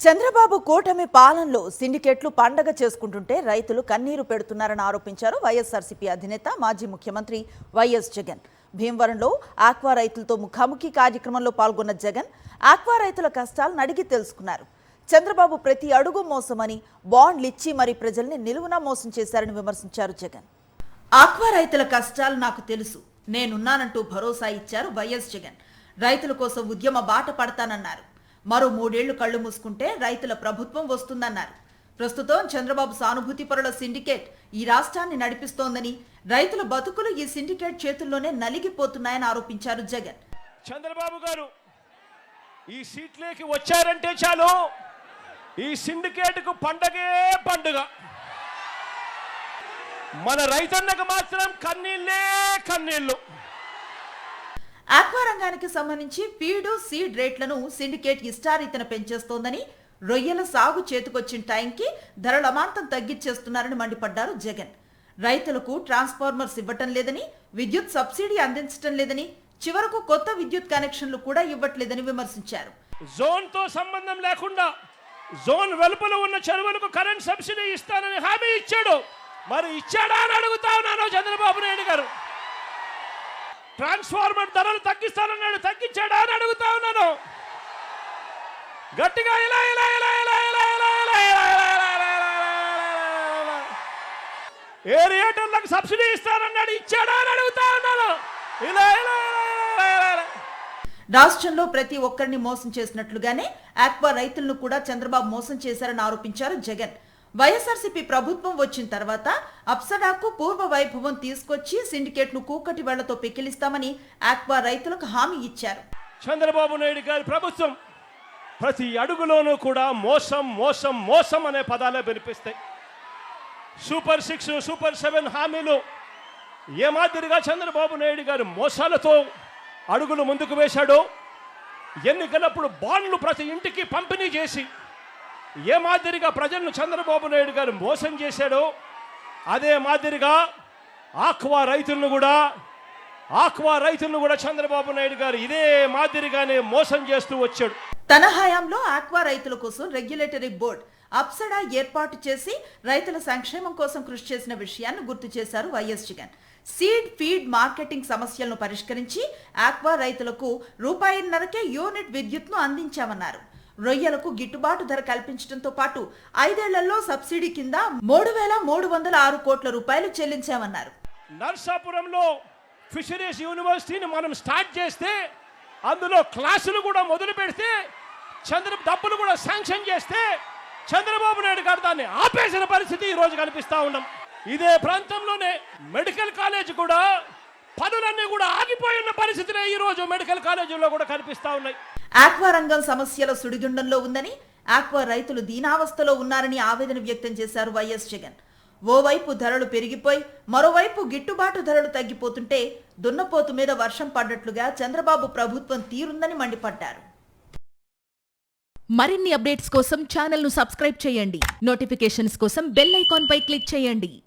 చంద్రబాబు కూటమి పాలనలో సిండికేట్లు పండగ చేసుకుంటుంటే రైతులు కన్నీరు పెడుతున్నారని ఆరోపించారు వైఎస్ఆర్సీపీ అధినేత మాజీ ముఖ్యమంత్రి వైఎస్ జగన్. భీమవరంలో ఆక్వా రైతులతో ముఖాముఖి కార్యక్రమంలో పాల్గొన్న జగన్ ఆక్వా రైతుల కష్టాలను అడిగి తెలుసుకున్నారు. చంద్రబాబు ప్రతి అడుగు మోసమని, బాండ్లు ఇచ్చి మరి ప్రజల్ని నిలువునా మోసం చేశారని విమర్శించారు జగన్. ఆక్వా రైతుల కష్టాలు నాకు తెలుసు, నేనున్నానంటూ భరోసా ఇచ్చారు వైఎస్ జగన్. రైతుల కోసం ఉద్యమ బాట పడతానన్నారు. మరో 3 ఏళ్లు కళ్లు మూసుకుంటే రైతుల ప్రభుత్వం వస్తుందన్నారు. ప్రస్తుతం చంద్రబాబు సానుభూతి పరుల సిండికేట్ ఈ రాష్ట్రాన్ని నడిపిస్తోందని, రైతుల బతుకులు ఈ సిండికేట్ చేతుల్లోనే నలిగిపోతున్నాయని ఆరోపించారు జగన్. చంద్రబాబు గారు ఈ సీట్లోకి వచ్చారంటే చాలు, ఈ సిండికేట్ కు పండగే పండుగ. మన రైతన్నకు మాత్రం కన్నీళ్లే కన్నీళ్లు. ఆక్వా రంగానికి సంబంధించి ఫీడ్, సీడ్ రేట్లను సిండికేట్ ఇష్టారీతన పెంచేస్తోందని, రొయ్యల సాగు చేతికొచ్చిన టైంకి ధరల అమాంతం తగ్గించేస్తున్నారని మండిపడ్డారు జగన్. రైతులకు ట్రాన్స్ఫార్మర్స్ ఇవ్వటం లేదని, విద్యుత్ సబ్సిడీ అందించడం లేదని, చివరకు కొత్త విద్యుత్ కనెక్షన్లు కూడా ఇవ్వట్లేదని విమర్శించారు. జోన్ తో సంబంధం లేకుండా జోన్ వెలుపల ఉన్న చెరువులకు కరెంట్ సబ్సిడీ ఇస్తానని హామీ ఇచ్చాడు. మరి ఇచ్చాడా అని అడుగుతా ఉన్నాను చంద్రబాబు నాయుడు గారు. ట్రాన్స్ఫార్మర్ ధరలు తగ్గిస్తానన్నాడు, తగ్గించాడా అని అడుగుతా ఉన్నాను గట్టిగా. ఇలా ఇలా ఇలా ఇలా ఇలా ఇలా ఇలా ఏరియేటర్లకు సబ్సిడీ ఇస్తానన్నాడు, ఇచ్చాడా అని అడుగుతా ఉన్నాను. ఇలా ఇలా రాష్ట్రంలో ప్రతి ఒక్కరిని మోసం చేసినట్లుగానే ఆక్వా రైతులను కూడా చంద్రబాబు మోసం చేశారని ఆరోపించారు జగన్. వైఎస్ఆర్సీపీ ప్రభుత్వం వచ్చిన తర్వాత అప్సడాకు పూర్వ వైభవం తీసుకొచ్చి సిండికేట్ ను కూకటి వెళ్లతో పెకిలిస్తామని ఆక్వా రైతులకు హామీ ఇచ్చారు. చంద్రబాబు నాయుడు గారి ప్రభుత్వం ప్రతి అడుగులోనూ కూడా మోసం మోసం మోసం అనే పదాలే వినిపిస్తాయి. సూపర్ 6, సూపర్ 7 హామీలు ఏ మాదిరిగా చంద్రబాబు నాయుడు గారు మోసాలతో అడుగులు ముందుకు వేశాడో, ఎన్నికలప్పుడు బాండ్లు ప్రతి ఇంటికి పంపిణీ చేసి ఏ మాదిరిగా ప్రజలను చంద్రబాబు నాయుడు గారు మోసం చేశాడో, అదే మాదిరిగా ఆక్వా రైతులను కూడా చంద్రబాబు నాయుడు గారు ఇదే మాదిరిగానే మోసం చేస్తూ వచ్చాడు. తన హయాంలో ఆక్వా రైతుల కోసం రెగ్యులేటరీ బోర్డు అప్సడా ఏర్పాటు చేసి రైతుల సంక్షేమం కోసం కృషి చేసిన విషయాన్ని గుర్తు చేశారు YS Jagan. Seed, feed marketing సమస్యలను పరిష్కరించి ఆక్వా రైతులకు ₹1.5కే యూనిట్ విద్యుత్ను అందించామన్నారు. రొయ్యలకు గిట్టుబాటు ధర కల్పించడంతో పాటు 5 ఏళ్లలో సబ్సిడీ కింద ₹3,306 కోట్ల చెల్లించామన్నారు. నర్సాపురంలో ఫిషరీస్ యూనివర్సిటీని మనం స్టార్ట్ చేస్తే, అందులో క్లాసులు కూడా మొదలు పెడితే, డబ్బులు కూడా శాంక్షన్ చేస్తే చంద్రబాబు నాయుడు గారు దాన్ని ఆపేసిన పరిస్థితి ఈ రోజు కనిపిస్తా ఉన్నాం. ఇదే ప్రాంతంలోనే మెడికల్ కాలేజ్ కూడా పనులన్నీ కూడా ఆగిపోయి ఉన్న పరిస్థితులే ఈ రోజు మెడికల్ కాలేజీలో కూడా కనిపిస్తా ఉన్నాయి. ఆక్వా రంగం సమస్యల సుడిగుండంలో ఉందని, ఆక్వా రైతులు దీనావస్థలో ఉన్నారని ఆవేదన వ్యక్తం చేశారు వైఎస్ జగన్. ఓవైపు ధరలు పెరిగిపోయి మరోవైపు గిట్టుబాటు ధరలు తగ్గిపోతుంటే దున్నపోతు మీద వర్షం పడ్డట్లుగా చంద్రబాబు ప్రభుత్వం తీరుందని మండిపడ్డారు. మరిన్ని అప్డేట్స్ కోసం ఛానల్ ను సబ్స్క్రైబ్ చేయండి. నోటిఫికేషన్స్ కోసం బెల్ ఐకాన్ పై క్లిక్ చేయండి.